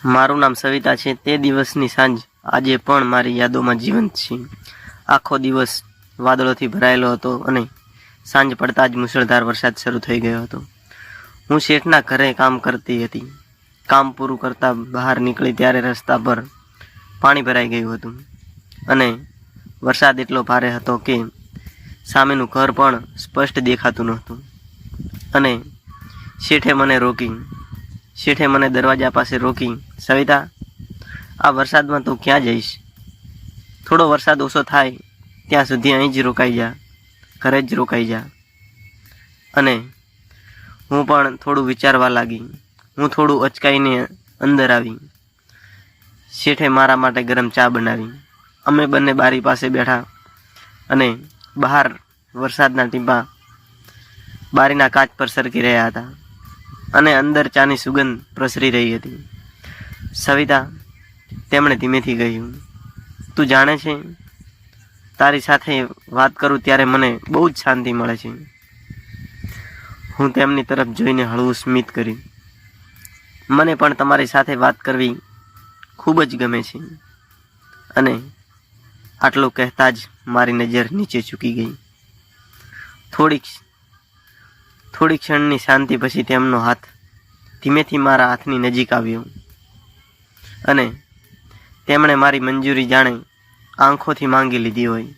મારું નામ સવિતા છે। તે દિવસની સાંજ આજે પણ મારી યાદોમાં જીવંત છે। આખો દિવસ વાદળોથી ભરાયેલો હતો અને સાંજ પડતા જ મુશળધાર વરસાદ શરૂ થઈ ગયો હતો। હું શેઠના ઘરે કામ કરતી હતી। કામ પૂરું કરતા બહાર નીકળી ત્યારે રસ્તા પર પાણી ભરાઈ ગયું હતું અને વરસાદ એટલો ભારે હતો કે સામેનું ઘર પણ સ્પષ્ટ દેખાતું નહોતું અને શેઠે મને દરવાજા પાસે રોકી, સવિતા, આ વરસાદમાં તું ક્યાં જઈશ? થોડો વરસાદ ઓછો થાય ત્યાં સુધી અહીં જ રોકાઈ જા, ઘરે જ રોકાઈ જા। અને હું પણ થોડું વિચારવા લાગી। હું થોડું અચકાઈને અંદર આવી। શેઠે મારા માટે ગરમ ચા બનાવી। અમે બંને બારી પાસે બેઠા અને બહાર વરસાદના ટીપાં બારીના કાચ પર સરકી રહ્યા હતા અને અંદર ચાની સુગંધ પ્રસરી રહી હતી। સવિતા, તેમણે ધીમેથી કહ્યું, તું જાણે છે, તારી સાથે વાત કરું ત્યારે મને બહુ જ શાંતિ મળે છે। હું તેમની તરફ જોઈને હળવું સ્મિત કર્યું। મને પણ તમારી સાથે વાત કરવી ખૂબ જ ગમે છે। અને આટલું કહેતા જ મારી નજર નીચે ઝૂકી ગઈ। થોડી ક્ષણની શાંતિ પછી તેમનો હાથ ધીમેથી મારા હાથની નજીક આવ્યો અને તેમણે મારી મંજૂરી જાણે આંખોથી માંગી લીધી હોય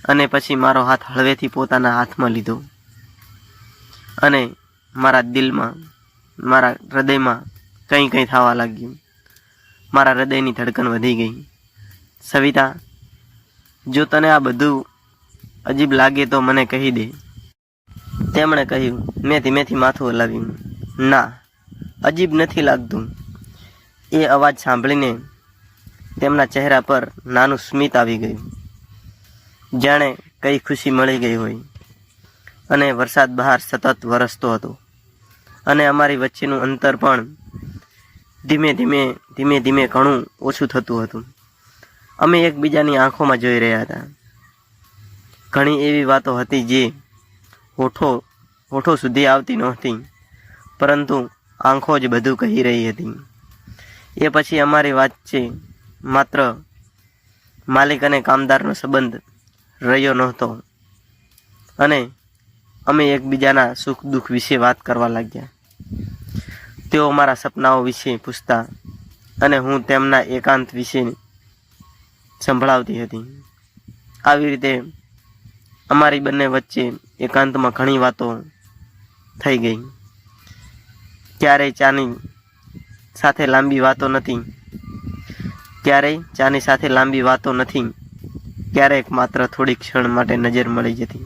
અને પછી મારો હાથ હળવેથી પોતાના હાથમાં લીધો અને મારા દિલમાં, મારા હૃદયમાં કંઈ થવા લાગ્યું। મારા હૃદયની ધડકન વધી ગઈ। સવિતા, જો તને આ બધું અજીબ લાગે તો મને કહી દે, તેમણે કહ્યું। મેં ધીમેથી માથું હલાવ્યું। ના, અજીબ નથી લાગતું। એ અવાજ સાંભળીને તેમના ચહેરા પર નાનું સ્મિત આવી ગયું, જાણે કઈ ખુશી મળી ગઈ હોય। અને વરસાદ બહાર સતત વરસતો હતો અને અમારી વચ્ચેનું અંતર પણ ધીમે ધીમે ઘણું ઓછું થતું હતું। અમે એકબીજાની આંખોમાં જોઈ રહ્યા હતા। ઘણી એવી વાતો હતી જે હોઠો સુધી આવતી નહોતી, પરંતુ આંખો જ બધું કહી રહી હતી। એ પછી અમારી વચ્ચે માત્ર માલિક અને કામદારનો સંબંધ રહ્યો નહોતો અને અમે એકબીજાના સુખ દુઃખ વિશે વાત કરવા લાગ્યા। તેઓ મારા સપનાઓ વિશે પૂછતા અને હું તેમના એકાંત વિશે સંભળાવતી હતી। આવી રીતે અમારી બંને વચ્ચે એકાંતમાં ઘણી વાતો થઈ ગઈ। ક્યારેય ચાની સાથે લાંબી વાતો નથી, ક્યારેક માત્ર થોડી ક્ષણ માટે નજર મળી જતી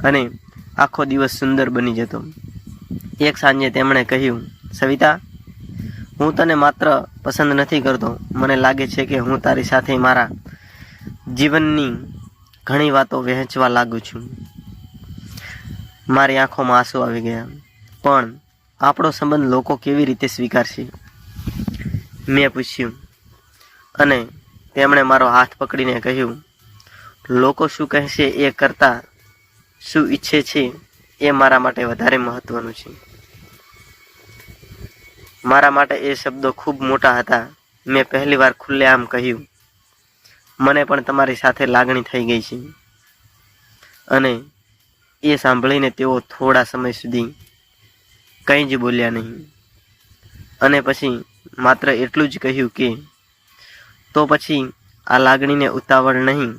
અને આખો દિવસ સુંદર બની જતો। એક સાંજે તેમણે કહ્યું, સવિતા, હું તને માત્ર પસંદ નથી કરતો, મને લાગે છે કે હું તારી સાથે મારા જીવનની ઘણી વાતો વહેંચવા લાગુ છું। મારી આંખોમાં આંસુ આવી ગયા। પણ આપણો સંબંધ લોકો કેવી રીતે સ્વીકારશે? મેં પૂછ્યું અને તેમણે મારો હાથ પકડીને કહ્યું, લોકો શું કહેશે એ કરતાં શું ઈચ્છે છે એ મારા માટે વધારે મહત્વનું છે। મારા માટે એ શબ્દો ખૂબ મોટા હતા। મેં પહેલી વાર ખુલ્લેઆમ કહ્યું, મને પણ તમારી સાથે લાગણી થઈ ગઈ છે। અને એ સાંભળીને તેઓ થોડા સમય સુધી કંઈ જ બોલ્યા નહીં અને પછી માત્ર એટલું જ કહ્યું કે તો પછી આ લાગણીને ઉતાવળ નહીં,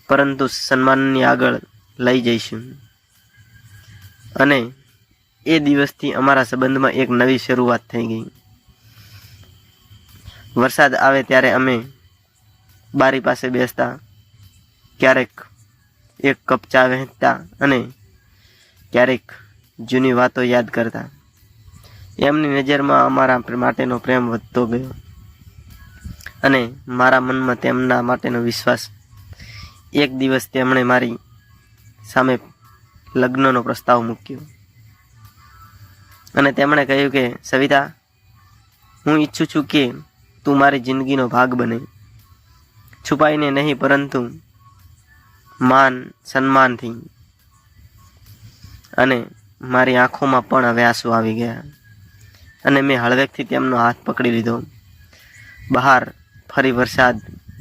પરંતુ સન્માનની આગળ લઈ જઈશું। અને એ દિવસથી અમારા સંબંધમાં એક નવી શરૂઆત થઈ ગઈ। વરસાદ આવે ત્યારે અમે બારી પાસે બેસતા, ક્યારેક એક કપ ચા વહેંચતા અને ક્યારેક જૂની વાતો યાદ કરતા। એમની નજરમાં અમારા માટેનો પ્રેમ વધતો ગયો અને મારા મનમાં તેમના માટેનો વિશ્વાસ। એક દિવસ તેમણે મારી સામે લગ્નનો પ્રસ્તાવ મૂક્યો અને તેમણે કહ્યું કે સવિતા, હું ઈચ્છું છું કે તું મારી જિંદગીનો ભાગ બને, છુપાઈને નહીં પરંતુ માન સન્માનથી। અને મારી આંખોમાં પણ હવે આંસુ આવી ગયા। અને મેં હળવેકથી તેમનો હાથ પકડી લીધો. બહાર ફરી વરસાદ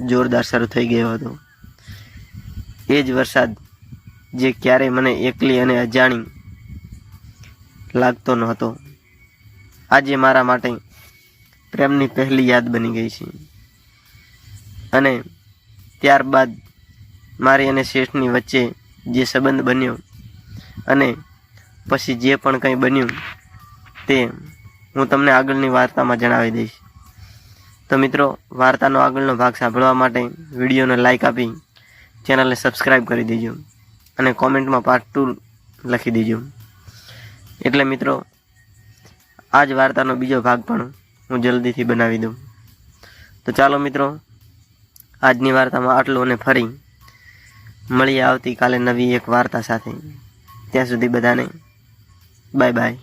જોરદાર શરૂ થઈ ગયો હતો. એ જ વરસાદ જે ક્યારેય મને એકલી અને અજાણી લાગતો નહોતો, આજે મારા માટે પ્રેમની પહેલી યાદ બની ગઈ છે. અને ત્યારબાદ મારી અને શેઠની વચ્ચે જે સંબંધ બન્યો અને પછી જે પણ કંઈ બન્યું તે હું તમને આગળની વાર્તામાં જણાવી દઈશ. તો મિત્રો, વાર્તાનો આગળનો ભાગ સાંભળવા માટે વિડીયોને લાઈક આપી ચેનલને સબસ્ક્રાઈબ કરી દેજો અને કોમેન્ટમાં પાર્ટ 2 લખી દેજો. એટલે મિત્રો, આ જ વાર્તાનો બીજો ભાગ પણ હું જલ્દીથી બનાવી દઉં. તો ચાલો મિત્રો, આજની વાર્તામાં આટલું અને ફરી મળીએ આવતીકાલે નવી એક વાર્તા સાથે. ત્યાં સુધી બધાને બાય બાય.